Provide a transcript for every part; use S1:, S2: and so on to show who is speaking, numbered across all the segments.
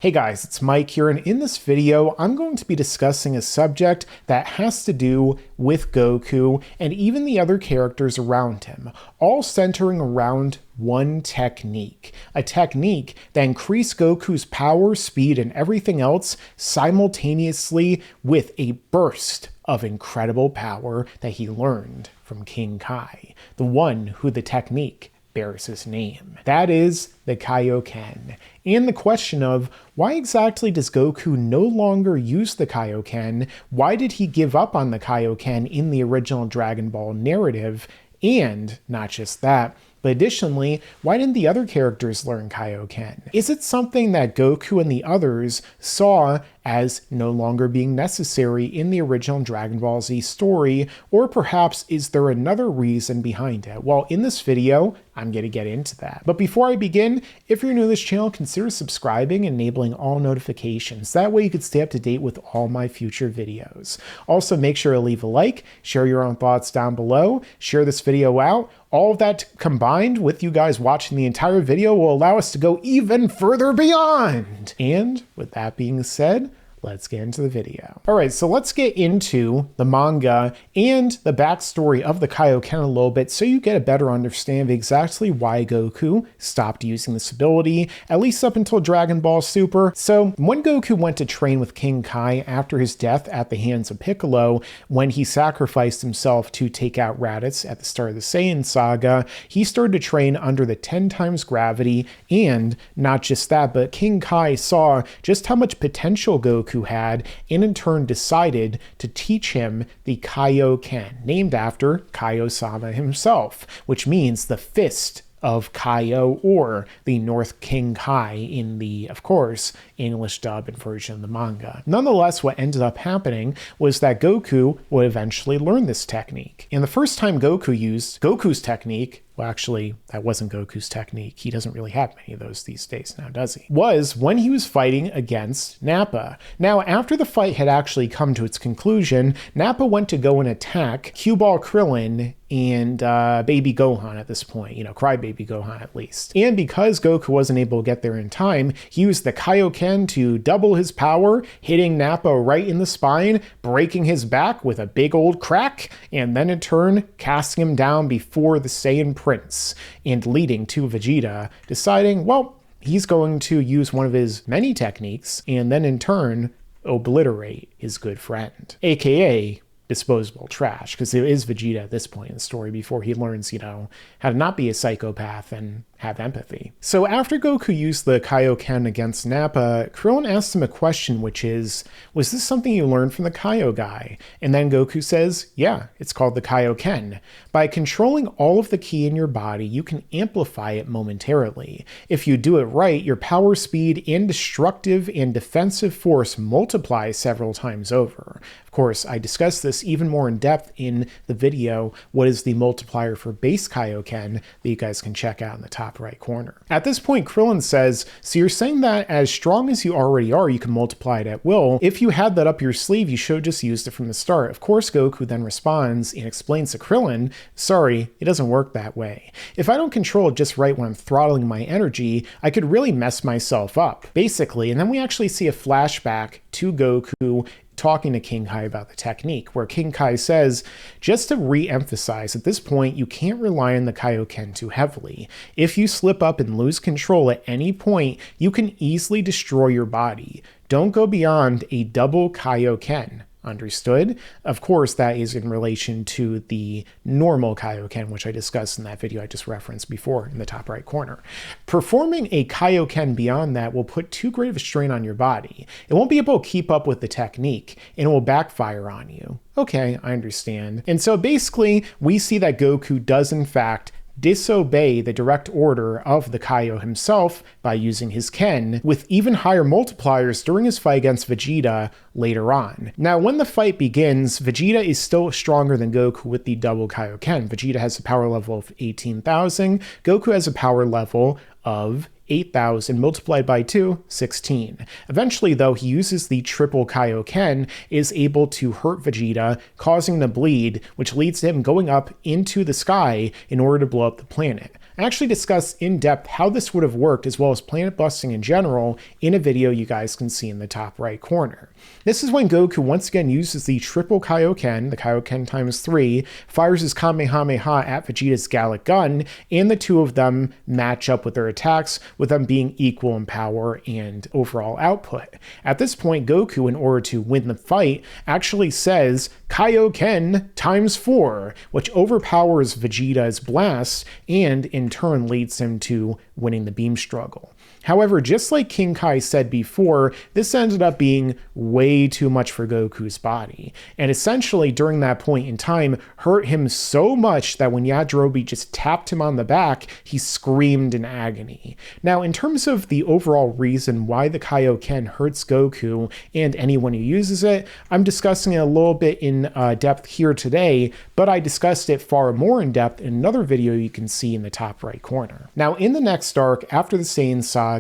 S1: Hey guys, it's Mike here, and in this video, I'm going to be discussing a subject that has to do with Goku and even the other characters around him, all centering around one technique. A technique that increased Goku's power, speed, and everything else simultaneously with a burst of incredible power that he learned from King Kai, the one who the technique bears his name. That is the Kaioken. And the question of why exactly does Goku no longer use the Kaioken? Why did he give up on the Kaioken in the original Dragon Ball narrative? And not just that, but additionally, why didn't the other characters learn Kaioken? Is it something that Goku and the others saw as no longer being necessary in the original Dragon Ball Z story, or perhaps is there another reason behind it? Well, in this video, I'm going to get into that. But before I begin, if you're new to this channel, consider subscribing and enabling all notifications. That way you can stay up to date with all my future videos. Also, make sure to leave a like, share your own thoughts down below, share this video out. All of that combined with you guys watching the entire video will allow us to go even further beyond. And with that being said, let's get into the video. All right, so let's get into the manga and the backstory of the Kaioken a little bit so you get a better understanding of exactly why Goku stopped using this ability, at least up until Dragon Ball Super. So when Goku went to train with King Kai after his death at the hands of Piccolo, when he sacrificed himself to take out Raditz at the start of the Saiyan saga, he started to train under the 10 times gravity, and not just that, but King Kai saw just how much potential Goku had, and in turn decided to teach him the Kaioken, named after Kaio-sama himself, which means the fist of Kaio, or the North King Kai in the, of course, English dub and version of the manga. Nonetheless, what ended up happening was that Goku would eventually learn this technique. And the first time Goku used Goku's technique, well, actually, that wasn't Goku's technique. He doesn't really have many of those these days now, does he? Was when he was fighting against Nappa. Now, after the fight had actually come to its conclusion, Nappa went to go and attack Cue Ball Krillin and Baby Gohan at this point, Crybaby Gohan at least. And because Goku wasn't able to get there in time, he used the Kaioken to double his power, hitting Nappa right in the spine, breaking his back with a big old crack, and then in turn, casting him down before the Saiyan Prince, and leading to Vegeta deciding, well, he's going to use one of his many techniques, and then in turn, obliterate his good friend, aka disposable trash, because it is Vegeta at this point in the story before he learns, how to not be a psychopath and have empathy. So after Goku used the Kaioken against Nappa, Krillin asked him a question, which is, was this something you learned from the Kaio guy? And then Goku says, yeah, it's called the Kaioken. By controlling all of the ki in your body, you can amplify it momentarily. If you do it right, your power, speed, and destructive and defensive force multiply several times over. Of course, I discussed this even more in depth in the video, what is the multiplier for base Kaioken, that you guys can check out in the top right corner. At this point, Krillin says, so you're saying that as strong as you already are, you can multiply it at will. If you had that up your sleeve, you should have just used it from the start. Of course, Goku then responds and explains to Krillin, sorry, it doesn't work that way. If I don't control it just right when I'm throttling my energy, I could really mess myself up, basically. And then we actually see a flashback to Goku talking to King Kai about the technique, where King Kai says, just to re-emphasize, at this point, you can't rely on the Kaioken too heavily. If you slip up and lose control at any point, you can easily destroy your body. Don't go beyond a double Kaioken. Understood? Of course, that is in relation to the normal Kaioken, which I discussed in that video I just referenced before in the top right corner. Performing a Kaioken beyond that will put too great of a strain on your body. It won't be able to keep up with the technique, and it will backfire on you. Okay, I understand. And so basically, we see that Goku does in fact disobey the direct order of the Kaio himself by using his Ken, with even higher multipliers during his fight against Vegeta later on. Now, when the fight begins, Vegeta is still stronger than Goku with the double Kaioken. Vegeta has a power level of 18,000. Goku has a power level of 8,000 multiplied by 2, 16. Eventually, though, he uses the triple Kaioken, is able to hurt Vegeta, causing him to bleed, which leads to him going up into the sky in order to blow up the planet. I actually discuss in depth how this would have worked as well as planet busting in general in a video you guys can see in the top right corner. This is when Goku once again uses the triple Kaioken, the Kaioken times 3, fires his Kamehameha at Vegeta's Gallic Gun, and the two of them match up with their attacks, with them being equal in power and overall output. At this point, Goku, in order to win the fight, actually says Kaioken times 4, which overpowers Vegeta's blast and in turn leads him to winning the beam struggle. However, just like King Kai said before, this ended up being way too much for Goku's body, and essentially during that point in time hurt him so much that when Yajirobe just tapped him on the back, he screamed in agony. Now, in terms of the overall reason why the Kaioken hurts Goku and anyone who uses it, I'm discussing it a little bit in depth here today, but I discussed it far more in depth in another video you can see in the top right corner. Now, in the next arc, after the Saiyan Saga,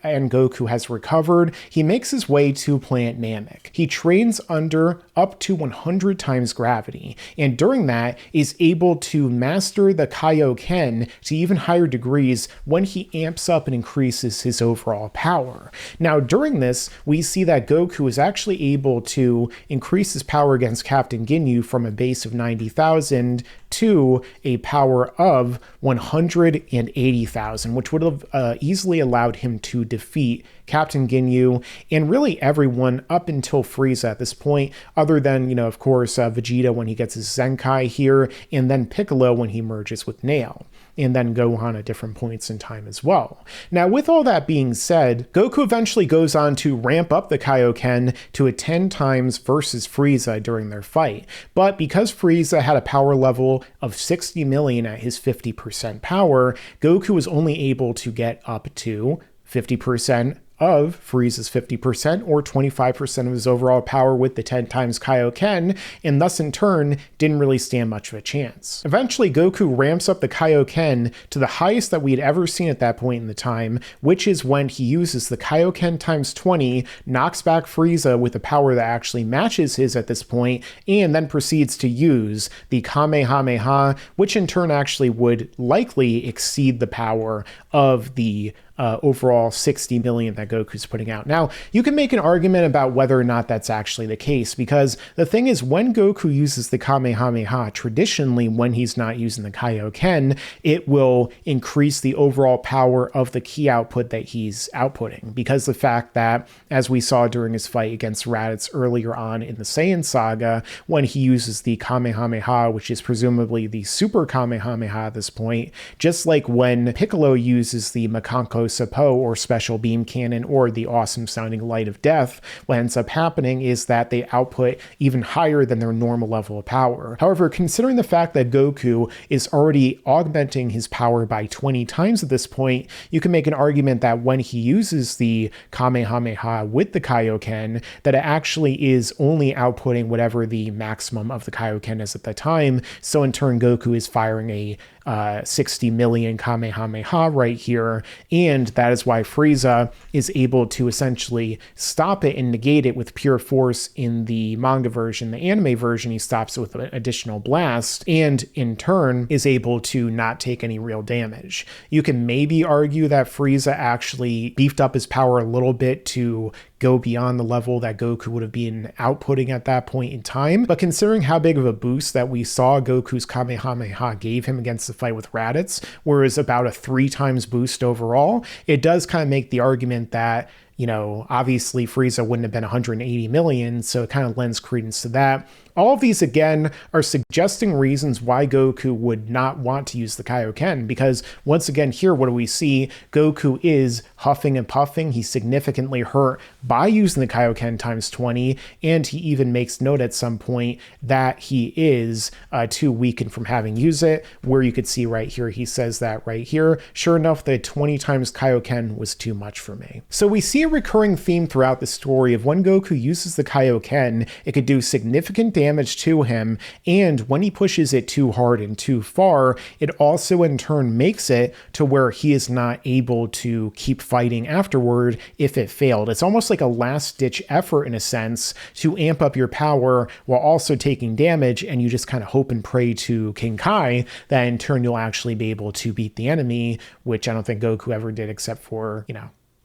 S1: and Goku has recovered, he makes his way to planet Namek. He trains under up to 100 times gravity, and during that is able to master the Kaioken to even higher degrees when he amps up and increases his overall power. Now, during this, we see that Goku is actually able to increase his power against Captain Ginyu from a base of 90,000 to a power of 180,000, which would have easily allowed him to defeat Captain Ginyu and really everyone up until Frieza at this point, other than, of course, Vegeta when he gets his Zenkai here, and then Piccolo when he merges with Nail, and then Gohan at different points in time as well. Now, with all that being said, Goku eventually goes on to ramp up the Kaioken to a 10 times versus Frieza during their fight, but because Frieza had a power level of 60 million at his 50% power, Goku was only able to get up to 50% of Frieza's 50% or 25% of his overall power with the 10 times Kaioken, and thus in turn didn't really stand much of a chance. Eventually, Goku ramps up the Kaioken to the highest that we had ever seen at that point in the time, which is when he uses the Kaioken times 20, knocks back Frieza with a power that actually matches his at this point, and then proceeds to use the Kamehameha, which in turn actually would likely exceed the power of the overall 60 million that Goku's putting out. Now, you can make an argument about whether or not that's actually the case, because the thing is, when Goku uses the Kamehameha, traditionally when he's not using the Kaioken, it will increase the overall power of the ki output that he's outputting, because the fact that, as we saw during his fight against Raditz earlier on in the Saiyan Saga, when he uses the Kamehameha, which is presumably the Super Kamehameha at this point, just like when Piccolo uses the Makanko Sapo or Special Beam Cannon or the awesome sounding Light of Death, what ends up happening is that they output even higher than their normal level of power. However, considering the fact that Goku is already augmenting his power by 20 times at this point, you can make an argument that when he uses the Kamehameha with the Kaioken, that it actually is only outputting whatever the maximum of the Kaioken is at the time, so in turn Goku is firing a 60 million Kamehameha right here, and that is why Frieza is able to essentially stop it and negate it with pure force in the manga version. The anime version, he stops it with an additional blast, and in turn is able to not take any real damage. You can maybe argue that Frieza actually beefed up his power a little bit to go beyond the level that Goku would have been outputting at that point in time. But considering how big of a boost that we saw Goku's Kamehameha gave him against the fight with Raditz, whereas about a 3 times boost overall, it does kind of make the argument that, obviously Frieza wouldn't have been 180 million, so it kind of lends credence to that. All of these, again, are suggesting reasons why Goku would not want to use the Kaioken, because once again here, what do we see? Goku is huffing and puffing. He's significantly hurt by using the Kaioken times 20, and he even makes note at some point that he is too weakened from having used it, where you could see right here, he says that right here, sure enough, the 20 times Kaioken was too much for me. So we see a recurring theme throughout the story of when Goku uses the Kaioken, it could do significant damage to him, and when he pushes it too hard and too far, it also in turn makes it to where he is not able to keep fighting afterward if it failed. It's almost like a last-ditch effort in a sense to amp up your power while also taking damage, and you just kind of hope and pray to King Kai that in turn you'll actually be able to beat the enemy, which I don't think Goku ever did except for,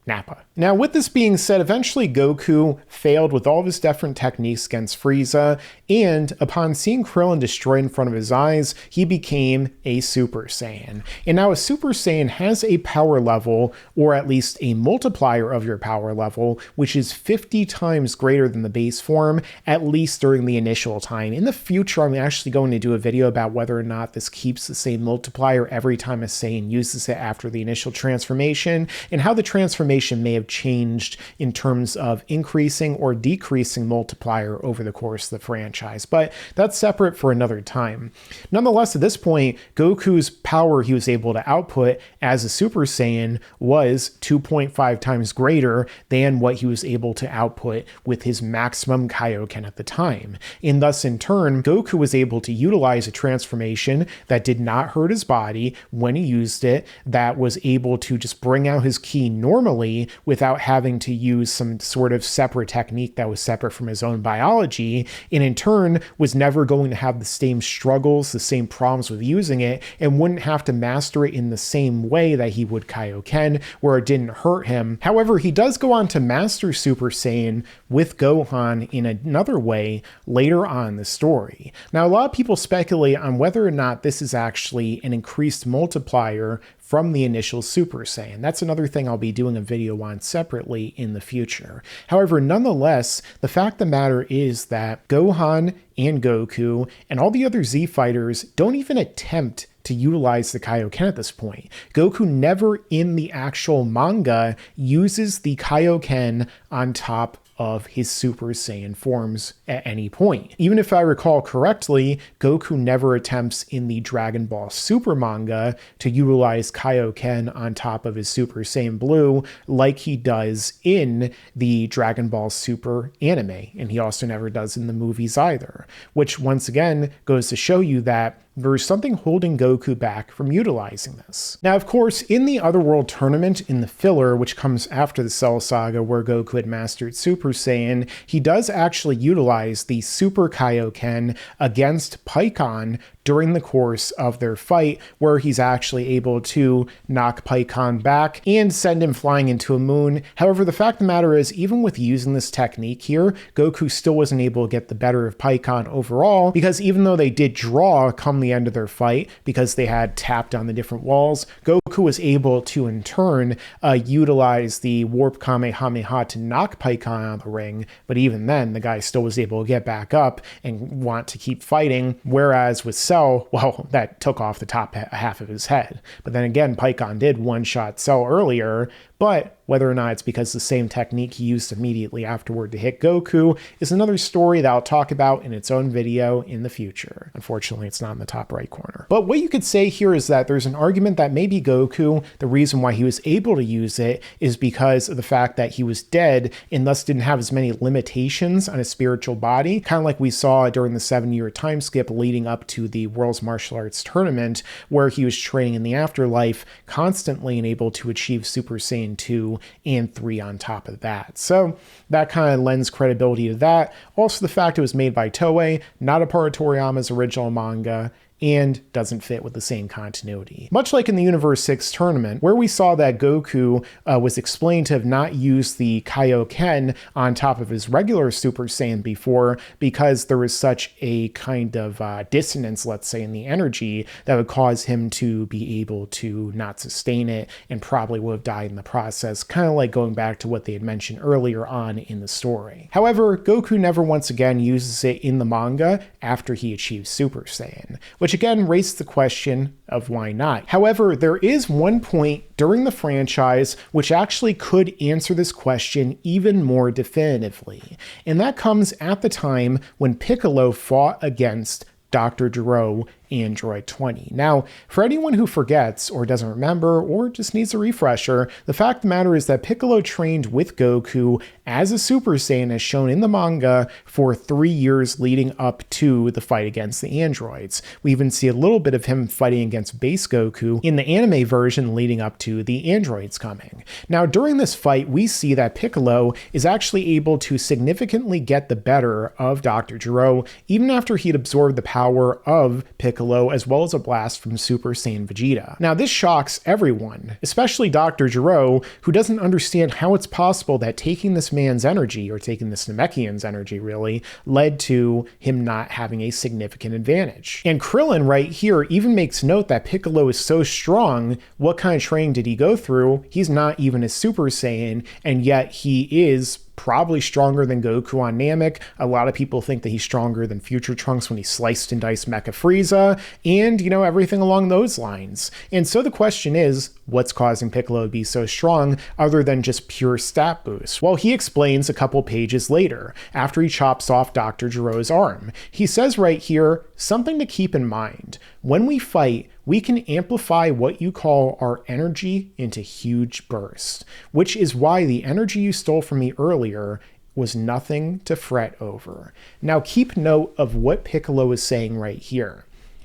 S1: Nappa. Now, with this being said, eventually Goku failed with all of his different techniques against Frieza, and upon seeing Krillin destroyed in front of his eyes, he became a Super Saiyan. And now a Super Saiyan has a power level, or at least a multiplier of your power level, which is 50 times greater than the base form, at least during the initial time. In the future, I'm actually going to do a video about whether or not this keeps the same multiplier every time a Saiyan uses it after the initial transformation, and how the transformation may have changed in terms of increasing or decreasing multiplier over the course of the franchise, but that's separate for another time. Nonetheless, at this point, Goku's power he was able to output as a Super Saiyan was 2.5 times greater than what he was able to output with his maximum Kaioken at the time. And thus, in turn, Goku was able to utilize a transformation that did not hurt his body when he used it, that was able to just bring out his ki normally without having to use some sort of separate technique that was separate from his own biology, and in turn was never going to have the same struggles, the same problems with using it, and wouldn't have to master it in the same way that he would Kaioken, where it didn't hurt him. However, he does go on to master Super Saiyan with Gohan in another way later on in the story. Now, a lot of people speculate on whether or not this is actually an increased multiplier from the initial Super Saiyan. That's another thing I'll be doing a video on separately in the future. However, nonetheless, the fact of the matter is that Gohan and Goku and all the other Z fighters don't even attempt to utilize the Kaioken at this point. Goku never in the actual manga uses the Kaioken on top of his Super Saiyan forms at any point. Even if I recall correctly, Goku never attempts in the Dragon Ball Super manga to utilize Kaioken on top of his Super Saiyan Blue like he does in the Dragon Ball Super anime, and he also never does in the movies either, which once again goes to show you that there's something holding Goku back from utilizing this. Now, of course, in the Otherworld tournament, in the filler, which comes after the Cell Saga where Goku had mastered Super Saiyan, he does actually utilize the Super Kaioken against Pikkon during the course of their fight, where he's actually able to knock Pikkon back and send him flying into a moon. However, the fact of the matter is, even with using this technique here, Goku still wasn't able to get the better of Pikkon overall, because even though they did draw come the end of their fight, because they had tapped on the different walls, Goku was able to in turn utilize the Warp Kamehameha to knock Pikkon out of the ring, but even then, the guy still was able to get back up and want to keep fighting, whereas with Cell, well, that took off the top half of his head. But then again, Pikkon did one-shot Cell earlier, but whether or not it's because the same technique he used immediately afterward to hit Goku is another story that I'll talk about in its own video in the future. Unfortunately, it's not in the top right corner. But what you could say here is that there's an argument that maybe Goku, the reason why he was able to use it is because of the fact that he was dead and thus didn't have as many limitations on his spiritual body, kind of like we saw during the 7-year time skip leading up to the World's Martial Arts Tournament, where he was training in the afterlife constantly and able to achieve Super Saiyan 2 and 3 on top of that. So that kind of lends credibility to that. Also, the fact it was made by Toei, not a part of Toriyama's original manga, and doesn't fit with the same continuity. Much like in the Universe 6 tournament, where we saw that Goku was explained to have not used the Kaioken on top of his regular Super Saiyan before because there was such a kind of dissonance, let's say, in the energy that would cause him to be able to not sustain it and probably would have died in the process, kind of like going back to what they had mentioned earlier on in the story. However, Goku never once again uses it in the manga after he achieves Super Saiyan, which again raises the question of why not. However, there is one point during the franchise which actually could answer this question even more definitively, and that comes at the time when Piccolo fought against Dr. Gero Android 20. Now, for anyone who forgets or doesn't remember or just needs a refresher, the fact of the matter is that Piccolo trained with Goku as a Super Saiyan as shown in the manga for 3 years leading up to the fight against the androids. We even see a little bit of him fighting against base Goku in the anime version leading up to the androids coming. Now, during this fight, we see that Piccolo is actually able to significantly get the better of Dr. Gero, even after he'd absorbed the power of Piccolo as well as a blast from Super Saiyan Vegeta. Now, this shocks everyone, especially Dr. Gero, who doesn't understand how it's possible that taking this man's energy, or taking this Namekian's energy really, led to him not having a significant advantage. And Krillin right here even makes note that Piccolo is so strong, what kind of training did he go through? He's not even a Super Saiyan, and yet he is probably stronger than Goku on Namek. A lot of people think that he's stronger than Future Trunks when he sliced and diced Mecha Frieza, and, you know, everything along those lines. And so the question is, what's causing Piccolo to be so strong other than just pure stat boost? Well, he explains a couple pages later, after he chops off Dr. Gero's arm. He says right here, something to keep in mind. When we fight, we can amplify what you call our energy into huge bursts, which is why the energy you stole from me earlier was nothing to fret over. Now keep note of what Piccolo is saying right here.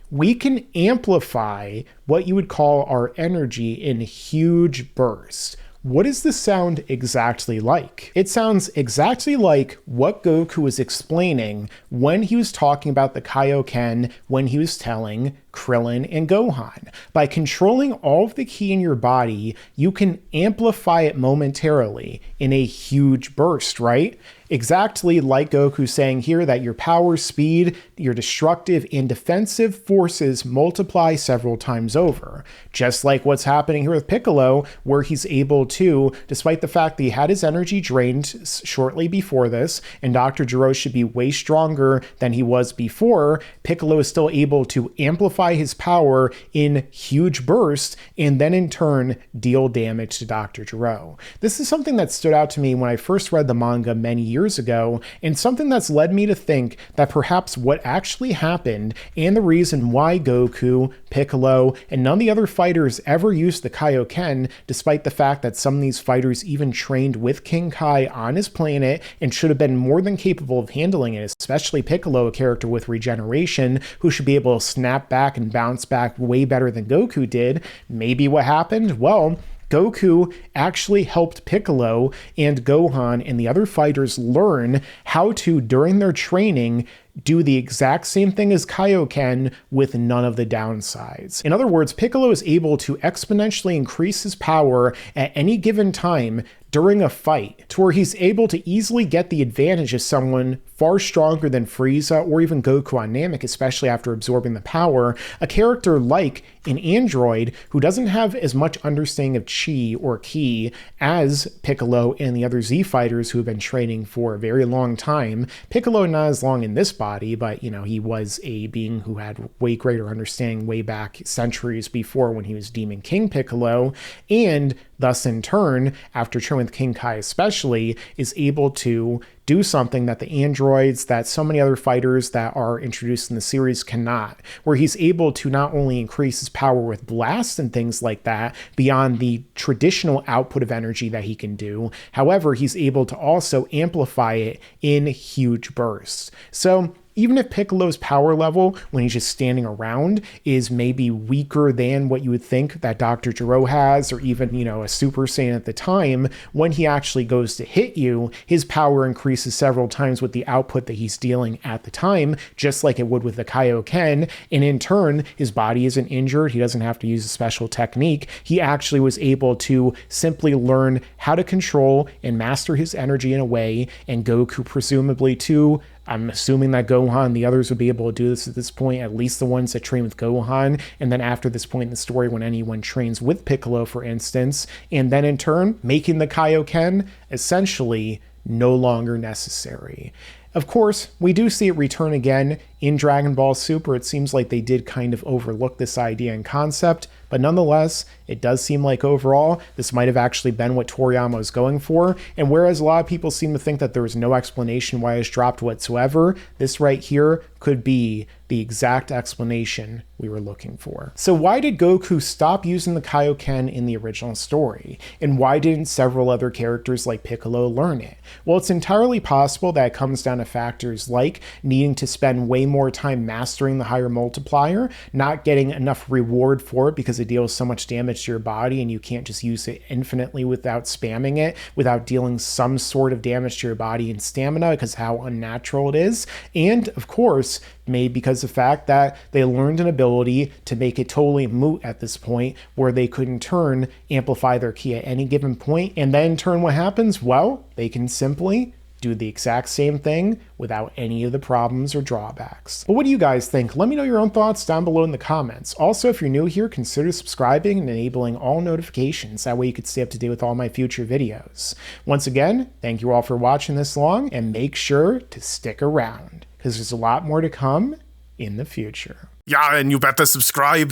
S1: We can amplify what you would call our energy in huge bursts. What does this sound exactly like? It sounds exactly like what Goku was explaining when he was talking about the Kaioken, when he was telling Krillin and Gohan. By controlling all of the ki in your body, you can amplify it momentarily in a huge burst, right? Exactly like Goku saying here that your power, speed, your destructive and defensive forces multiply several times over. Just like what's happening here with Piccolo, where he's able to, despite the fact that he had his energy drained shortly before this, and Dr. Gero should be way stronger than he was before, Piccolo is still able to amplify his power in huge bursts and then in turn deal damage to Dr. Gero. This is something that stood out to me when I first read the manga many years ago, and something that's led me to think that perhaps what actually happened and the reason why Goku, Piccolo, and none of the other fighters ever used the Kaioken, despite the fact that some of these fighters even trained with King Kai on his planet and should have been more than capable of handling it, especially Piccolo, a character with regeneration who should be able to snap back and bounce back way better than Goku did. Maybe what happened? Well, Goku actually helped Piccolo and Gohan and the other fighters learn how to, during their training, do the exact same thing as Kaioken with none of the downsides. In other words, Piccolo is able to exponentially increase his power at any given time during a fight, to where he's able to easily get the advantage of someone far stronger than Frieza or even Goku on Namek, especially after absorbing the power, a character like an android who doesn't have as much understanding of chi or ki as Piccolo and the other Z fighters who have been training for a very long time. Piccolo not as long in this body, but, you know, he was a being who had way greater understanding way back centuries before when he was Demon King Piccolo, and thus in turn, after training with King Kai especially, is able to do something that the androids, that so many other fighters that are introduced in the series cannot, where he's able to not only increase his power with blasts and things like that beyond the traditional output of energy that he can do, however, he's able to also amplify it in huge bursts. So even if Piccolo's power level when he's just standing around is maybe weaker than what you would think that Dr. Gero has, or even, you know, a Super Saiyan at the time, when he actually goes to hit you, his power increases several times with the output that he's dealing at the time, just like it would with the Kaioken, and in turn, his body isn't injured, he doesn't have to use a special technique, he actually was able to simply learn how to control and master his energy in a way, and Goku presumably too. I'm assuming that Gohan and the others would be able to do this at this point, at least the ones that train with Gohan, and then after this point in the story when anyone trains with Piccolo, for instance, and then in turn, making the Kaioken essentially no longer necessary. Of course, we do see it return again in Dragon Ball Super, it seems like they did kind of overlook this idea and concept, but nonetheless, it does seem like overall, this might have actually been what Toriyama was going for, and whereas a lot of people seem to think that there was no explanation why it was dropped whatsoever, this right here could be the exact explanation we were looking for. So why did Goku stop using the Kaioken in the original story? And why didn't several other characters like Piccolo learn it? Well, it's entirely possible that it comes down to factors like needing to spend way more time mastering the higher multiplier, not getting enough reward for it because it deals so much damage to your body and you can't just use it infinitely without spamming it, without dealing some sort of damage to your body and stamina because how unnatural it is. And of course, maybe because of the fact that they learned an ability to make it totally moot at this point where they could in turn amplify their ki at any given point, and then in turn what happens? Well, they can simply do the exact same thing without any of the problems or drawbacks. But what do you guys think? Let me know your own thoughts down below in the comments. Also, if you're new here, consider subscribing and enabling all notifications. That way you can stay up to date with all my future videos. Once again, thank you all for watching this long, and make sure to stick around because there's a lot more to come in the future.
S2: Yeah, and you better subscribe.